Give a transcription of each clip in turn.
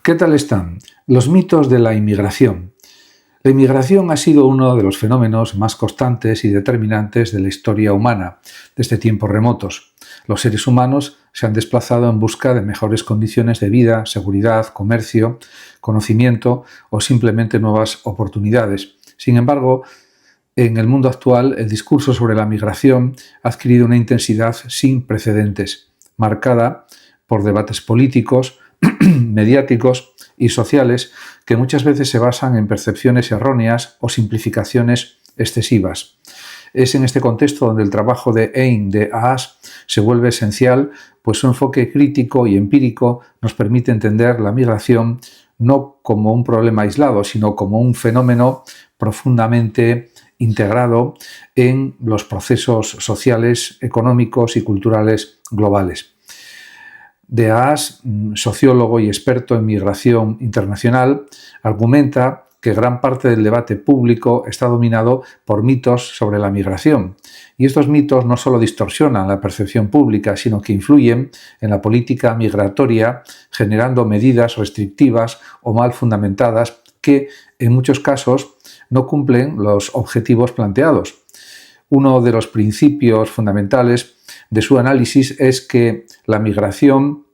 ¿Qué tal están? Los mitos de la inmigración. La inmigración ha sido uno de los fenómenos más constantes y determinantes de la historia humana desde tiempos remotos. Los seres humanos se han desplazado en busca de mejores condiciones de vida, seguridad, comercio, conocimiento o simplemente nuevas oportunidades. Sin embargo, en el mundo actual, el discurso sobre la migración ha adquirido una intensidad sin precedentes, marcada por debates políticos, mediáticos y sociales que muchas veces se basan en percepciones erróneas o simplificaciones excesivas. Es en este contexto donde el trabajo de Hein de Haas se vuelve esencial, pues su enfoque crítico y empírico nos permite entender la migración no como un problema aislado, sino como un fenómeno profundamente integrado en los procesos sociales, económicos y culturales globales. De Haas, sociólogo y experto en migración internacional, argumenta que gran parte del debate público está dominado por mitos sobre la migración. Y estos mitos no solo distorsionan la percepción pública, sino que influyen en la política migratoria, generando medidas restrictivas o mal fundamentadas que, en muchos casos, no cumplen los objetivos planteados. Uno de los principios fundamentales de su análisis es que la migración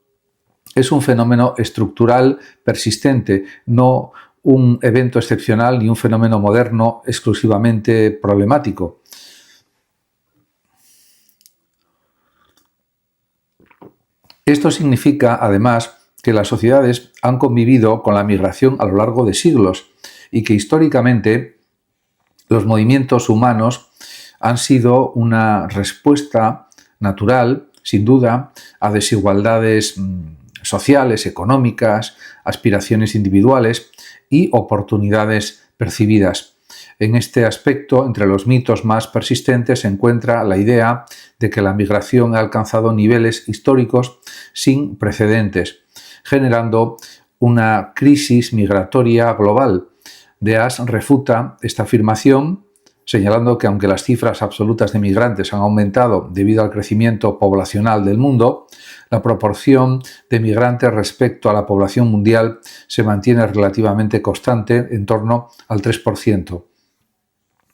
es un fenómeno estructural persistente, no un evento excepcional ni un fenómeno moderno exclusivamente problemático. Esto significa, además, que las sociedades han convivido con la migración a lo largo de siglos y que históricamente los movimientos humanos han sido una respuesta natural, sin duda, a desigualdades sociales, económicas, aspiraciones individuales y oportunidades percibidas. En este aspecto, entre los mitos más persistentes se encuentra la idea de que la migración ha alcanzado niveles históricos sin precedentes, generando una crisis migratoria global. De Haas refuta esta afirmación, señalando que aunque las cifras absolutas de migrantes han aumentado debido al crecimiento poblacional del mundo, la proporción de migrantes respecto a la población mundial se mantiene relativamente constante, en torno al 3%.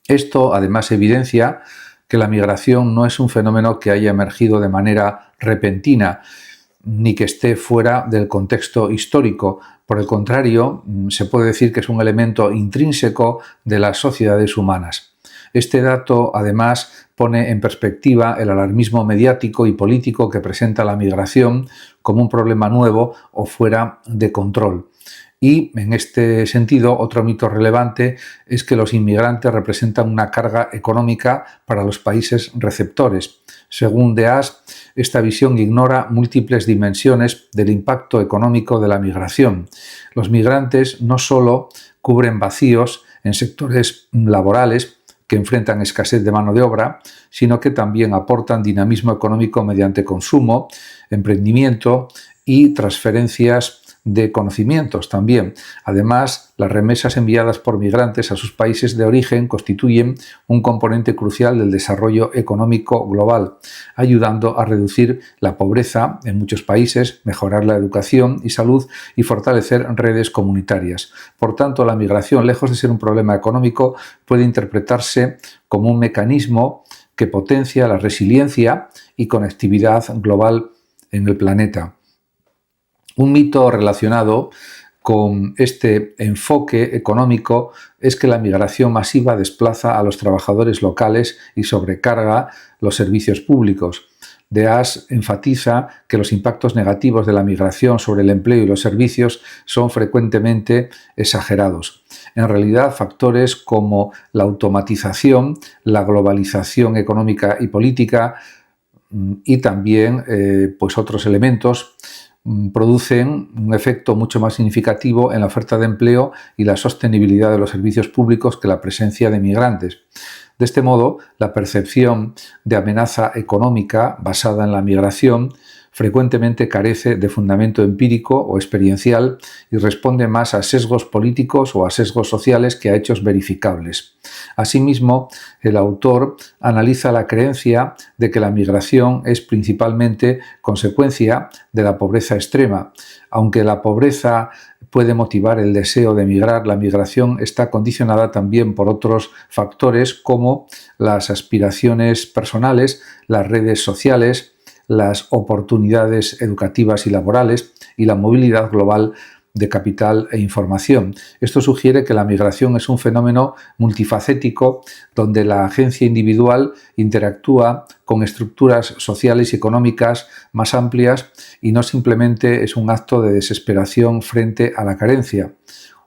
Esto, además, evidencia que la migración no es un fenómeno que haya emergido de manera repentina, ni que esté fuera del contexto histórico. Por el contrario, se puede decir que es un elemento intrínseco de las sociedades humanas. Este dato, además, pone en perspectiva el alarmismo mediático y político que presenta la migración como un problema nuevo o fuera de control. Y, en este sentido, otro mito relevante es que los inmigrantes representan una carga económica para los países receptores. Según De Haas, esta visión ignora múltiples dimensiones del impacto económico de la migración. Los migrantes no solo cubren vacíos en sectores laborales que enfrentan escasez de mano de obra, sino que también aportan dinamismo económico mediante consumo, emprendimiento y transferencias de conocimientos también. Además, las remesas enviadas por migrantes a sus países de origen constituyen un componente crucial del desarrollo económico global, ayudando a reducir la pobreza en muchos países, mejorar la educación y salud y fortalecer redes comunitarias. Por tanto, la migración, lejos de ser un problema económico, puede interpretarse como un mecanismo que potencia la resiliencia y conectividad global en el planeta. Un mito relacionado con este enfoque económico es que la migración masiva desplaza a los trabajadores locales y sobrecarga los servicios públicos. De Haas enfatiza que los impactos negativos de la migración sobre el empleo y los servicios son frecuentemente exagerados. En realidad, factores como la automatización, la globalización económica y política y también otros elementos producen un efecto mucho más significativo en la oferta de empleo y la sostenibilidad de los servicios públicos que la presencia de migrantes. De este modo, la percepción de amenaza económica basada en la migración frecuentemente carece de fundamento empírico o experiencial y responde más a sesgos políticos o a sesgos sociales que a hechos verificables. Asimismo, el autor analiza la creencia de que la migración es principalmente consecuencia de la pobreza extrema, aunque la pobreza puede motivar el deseo de emigrar, la migración está condicionada también por otros factores como las aspiraciones personales, las redes sociales, las oportunidades educativas y laborales y la movilidad global de capital e información. Esto sugiere que la migración es un fenómeno multifacético donde la agencia individual interactúa con estructuras sociales y económicas más amplias y no simplemente es un acto de desesperación frente a la carencia.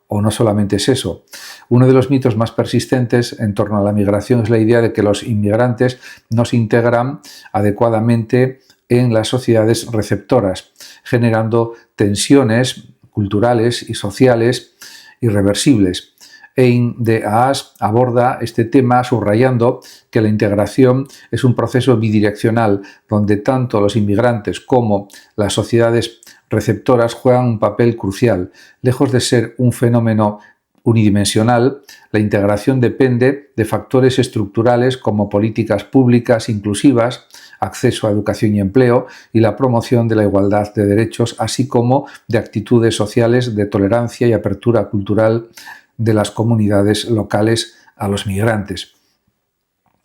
O no solamente es eso. Uno de los mitos más persistentes en torno a la migración es la idea de que los inmigrantes no se integran adecuadamente en las sociedades receptoras, generando tensiones culturales y sociales irreversibles. Ein de Haas aborda este tema subrayando que la integración es un proceso bidireccional donde tanto los inmigrantes como las sociedades receptoras juegan un papel crucial. Lejos de ser un fenómeno unidimensional, la integración depende de factores estructurales como políticas públicas inclusivas, acceso a educación y empleo y la promoción de la igualdad de derechos, así como de actitudes sociales de tolerancia y apertura cultural de las comunidades locales a los migrantes.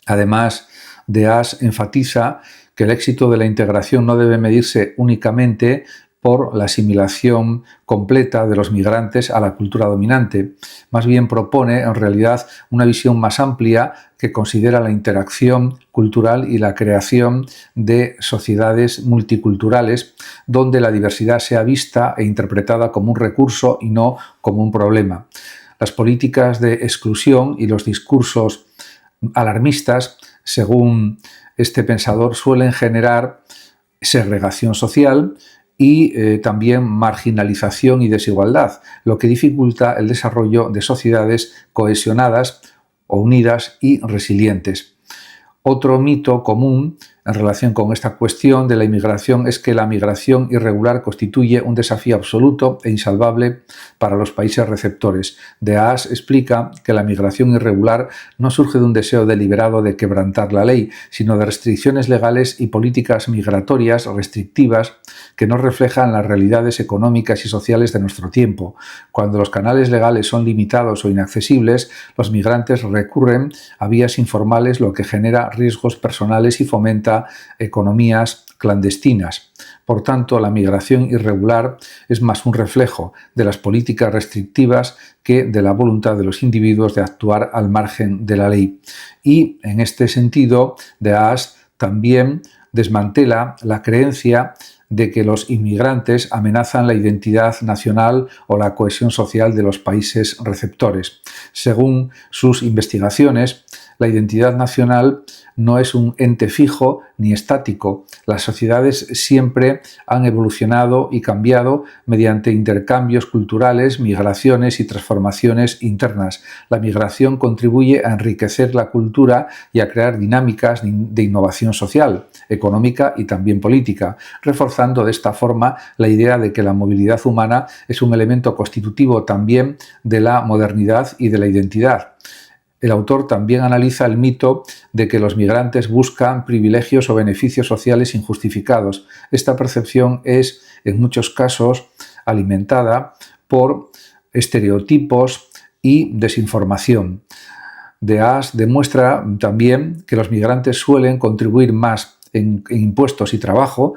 Además, de Haas enfatiza que el éxito de la integración no debe medirse únicamente por la asimilación completa de los migrantes a la cultura dominante. Más bien propone, en realidad, una visión más amplia que considera la interacción cultural y la creación de sociedades multiculturales donde la diversidad sea vista e interpretada como un recurso y no como un problema. Las políticas de exclusión y los discursos alarmistas, según este pensador, suelen generar segregación social y también marginalización y desigualdad, lo que dificulta el desarrollo de sociedades cohesionadas o unidas y resilientes. Otro mito común en relación con esta cuestión de la inmigración es que la migración irregular constituye un desafío absoluto e insalvable para los países receptores. De Haas explica que la migración irregular no surge de un deseo deliberado de quebrantar la ley, sino de restricciones legales y políticas migratorias restrictivas que no reflejan las realidades económicas y sociales de nuestro tiempo. Cuando los canales legales son limitados o inaccesibles, los migrantes recurren a vías informales, lo que genera riesgos personales y fomenta economías clandestinas. Por tanto, la migración irregular es más un reflejo de las políticas restrictivas que de la voluntad de los individuos de actuar al margen de la ley. Y, en este sentido, de Haas también desmantela la creencia de que los inmigrantes amenazan la identidad nacional o la cohesión social de los países receptores. Según sus investigaciones, la identidad nacional no es un ente fijo ni estático. Las sociedades siempre han evolucionado y cambiado mediante intercambios culturales, migraciones y transformaciones internas. La migración contribuye a enriquecer la cultura y a crear dinámicas de innovación social, económica y también política, reforzando de esta forma la idea de que la movilidad humana es un elemento constitutivo también de la modernidad y de la identidad. El autor también analiza el mito de que los migrantes buscan privilegios o beneficios sociales injustificados. Esta percepción es, en muchos casos, alimentada por estereotipos y desinformación. De Haas demuestra también que los migrantes suelen contribuir más en impuestos y trabajo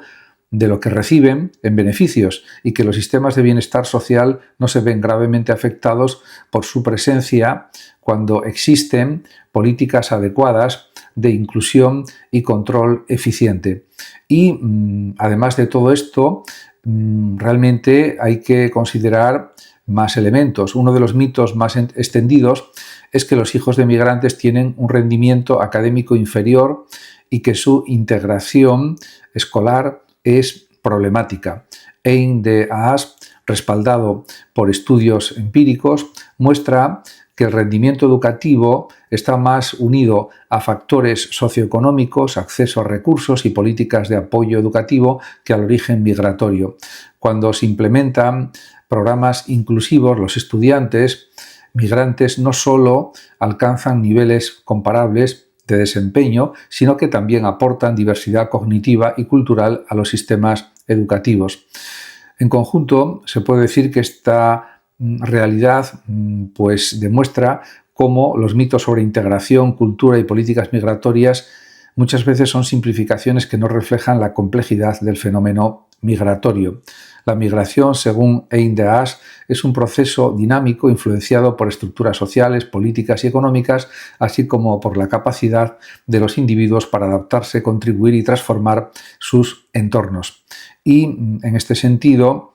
de lo que reciben en beneficios y que los sistemas de bienestar social no se ven gravemente afectados por su presencia cuando existen políticas adecuadas de inclusión y control eficiente. Y además de todo esto, realmente hay que considerar más elementos. Uno de los mitos más extendidos es que los hijos de migrantes tienen un rendimiento académico inferior y que su integración escolar es problemática. Ein de Haas, respaldado por estudios empíricos, muestra que el rendimiento educativo está más unido a factores socioeconómicos, acceso a recursos y políticas de apoyo educativo que al origen migratorio. Cuando se implementan programas inclusivos, los estudiantes migrantes no solo alcanzan niveles comparables de desempeño, sino que también aportan diversidad cognitiva y cultural a los sistemas educativos. En conjunto, se puede decir que esta realidad pues demuestra cómo los mitos sobre integración, cultura y políticas migratorias muchas veces son simplificaciones que no reflejan la complejidad del fenómeno migratorio. La migración, según Hein de Haas, es un proceso dinámico influenciado por estructuras sociales, políticas y económicas, así como por la capacidad de los individuos para adaptarse, contribuir y transformar sus entornos. Y en este sentido,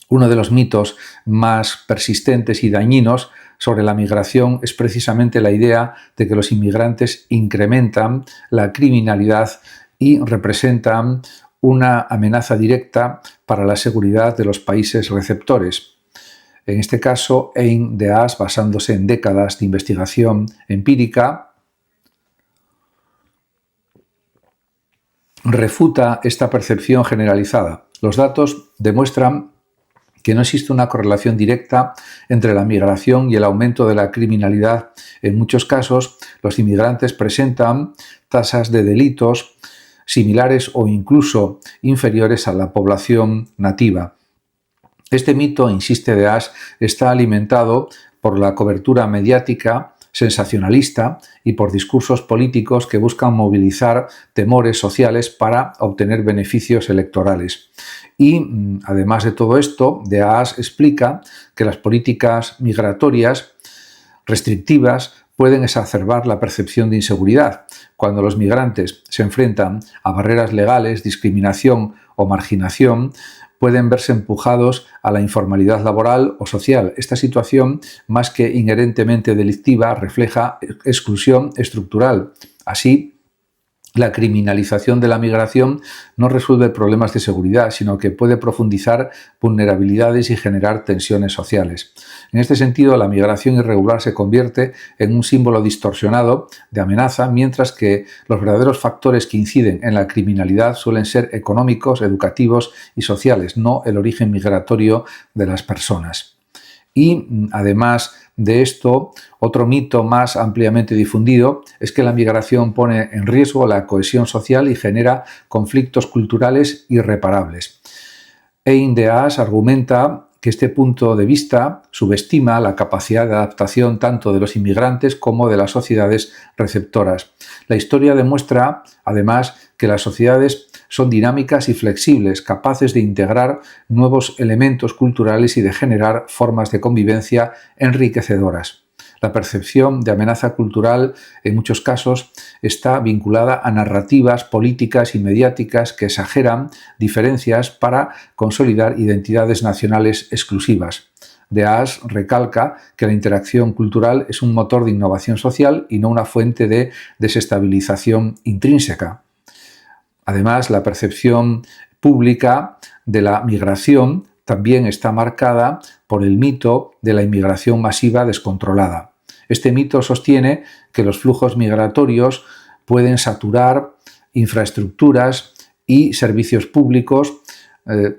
uno de los mitos más persistentes y dañinos sobre la migración es precisamente la idea de que los inmigrantes incrementan la criminalidad y representan una amenaza directa para la seguridad de los países receptores. En este caso, Hein de Haas, basándose en décadas de investigación empírica, refuta esta percepción generalizada. Los datos demuestran que no existe una correlación directa entre la migración y el aumento de la criminalidad. En muchos casos, los inmigrantes presentan tasas de delitos similares o incluso inferiores a la población nativa. Este mito, insiste de Haas, está alimentado por la cobertura mediática sensacionalista y por discursos políticos que buscan movilizar temores sociales para obtener beneficios electorales. Y, además de todo esto, de Haas explica que las políticas migratorias restrictivas pueden exacerbar la percepción de inseguridad. Cuando los migrantes se enfrentan a barreras legales, discriminación o marginación, pueden verse empujados a la informalidad laboral o social. Esta situación, más que inherentemente delictiva, refleja exclusión estructural. Así, la criminalización de la migración no resuelve problemas de seguridad, sino que puede profundizar vulnerabilidades y generar tensiones sociales. En este sentido, la migración irregular se convierte en un símbolo distorsionado de amenaza, mientras que los verdaderos factores que inciden en la criminalidad suelen ser económicos, educativos y sociales, no el origen migratorio de las personas. Y, además de esto, otro mito más ampliamente difundido es que la migración pone en riesgo la cohesión social y genera conflictos culturales irreparables. Hein de Haas argumenta que este punto de vista subestima la capacidad de adaptación tanto de los inmigrantes como de las sociedades receptoras. La historia demuestra, además, que las sociedades son dinámicas y flexibles, capaces de integrar nuevos elementos culturales y de generar formas de convivencia enriquecedoras. La percepción de amenaza cultural, en muchos casos, está vinculada a narrativas políticas y mediáticas que exageran diferencias para consolidar identidades nacionales exclusivas. De Haas recalca que la interacción cultural es un motor de innovación social y no una fuente de desestabilización intrínseca. Además, la percepción pública de la migración también está marcada por el mito de la inmigración masiva descontrolada. Este mito sostiene que los flujos migratorios pueden saturar infraestructuras y servicios públicos,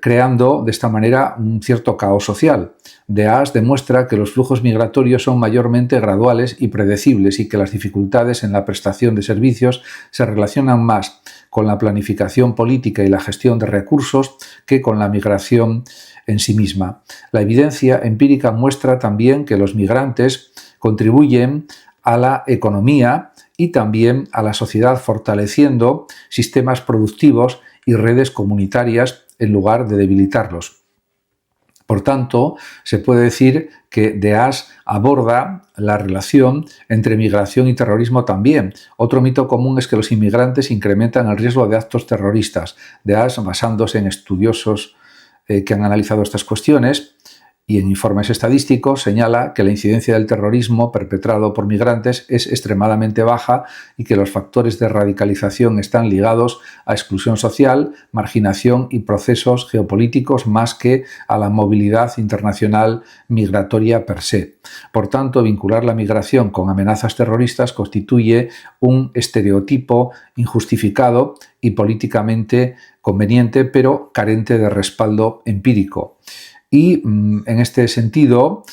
creando de esta manera un cierto caos social. De Haas demuestra que los flujos migratorios son mayormente graduales y predecibles y que las dificultades en la prestación de servicios se relacionan más con la planificación política y la gestión de recursos que con la migración en sí misma. La evidencia empírica muestra también que los migrantes contribuyen a la economía y también a la sociedad, fortaleciendo sistemas productivos y redes comunitarias en lugar de debilitarlos. Por tanto, se puede decir que de Haas aborda la relación entre migración y terrorismo también. Otro mito común es que los inmigrantes incrementan el riesgo de actos terroristas. De Haas, basándose en estudiosos que han analizado estas cuestiones y en informes estadísticos, señala que la incidencia del terrorismo perpetrado por migrantes es extremadamente baja y que los factores de radicalización están ligados a exclusión social, marginación y procesos geopolíticos más que a la movilidad internacional migratoria per se. Por tanto, vincular la migración con amenazas terroristas constituye un estereotipo injustificado y políticamente conveniente, pero carente de respaldo empírico. Y en este sentido,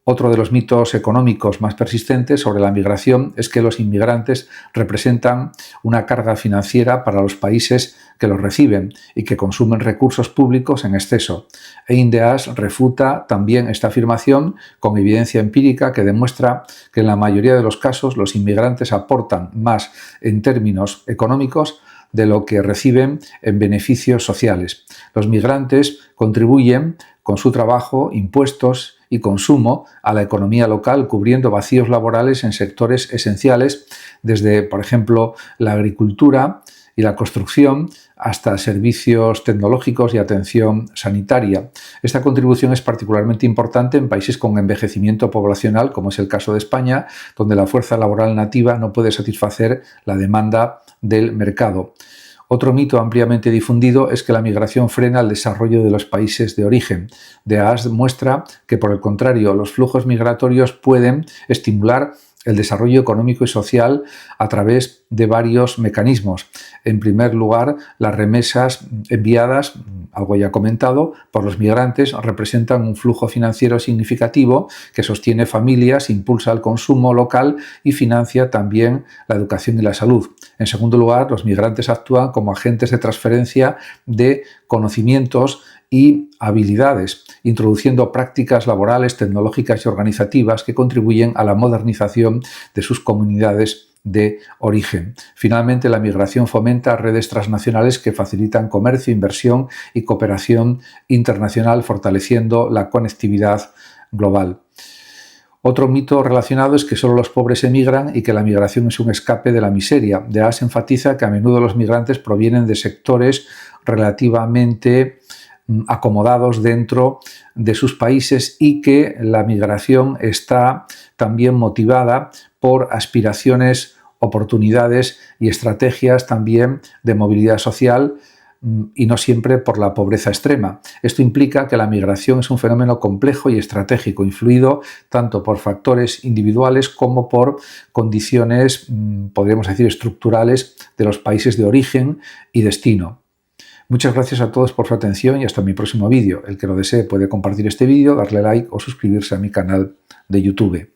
Otro de los mitos económicos más persistentes sobre la migración es que los inmigrantes representan una carga financiera para los países que los reciben y que consumen recursos públicos en exceso. EINDEAS refuta también esta afirmación con evidencia empírica que demuestra que en la mayoría de los casos los inmigrantes aportan más en términos económicos de lo que reciben en beneficios sociales. Los migrantes contribuyen con su trabajo, impuestos y consumo a la economía local, cubriendo vacíos laborales en sectores esenciales, desde, por ejemplo, la agricultura y la construcción hasta servicios tecnológicos y atención sanitaria. Esta contribución es particularmente importante en países con envejecimiento poblacional, como es el caso de España, donde la fuerza laboral nativa no puede satisfacer la demanda del mercado. Otro mito ampliamente difundido es que la migración frena el desarrollo de los países de origen. EINDEAS muestra que, por el contrario, los flujos migratorios pueden estimular el desarrollo económico y social a través de varios mecanismos. En primer lugar, las remesas enviadas, algo ya comentado, por los migrantes representan un flujo financiero significativo que sostiene familias, impulsa el consumo local y financia también la educación y la salud. En segundo lugar, los migrantes actúan como agentes de transferencia de conocimientos y habilidades, introduciendo prácticas laborales, tecnológicas y organizativas que contribuyen a la modernización de sus comunidades de origen. Finalmente, la migración fomenta redes transnacionales que facilitan comercio, inversión y cooperación internacional, fortaleciendo la conectividad global. Otro mito relacionado es que solo los pobres emigran y que la migración es un escape de la miseria. EINDEAS enfatiza que a menudo los migrantes provienen de sectores relativamente acomodados dentro de sus países y que la migración está también motivada por aspiraciones, oportunidades y estrategias también de movilidad social y no siempre por la pobreza extrema. Esto implica que la migración es un fenómeno complejo y estratégico, influido tanto por factores individuales como por condiciones, podríamos decir, estructurales de los países de origen y destino. Muchas gracias a todos por su atención y hasta mi próximo vídeo. El que lo desee puede compartir este vídeo, darle like o suscribirse a mi canal de YouTube.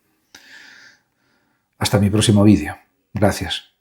Hasta mi próximo vídeo. Gracias.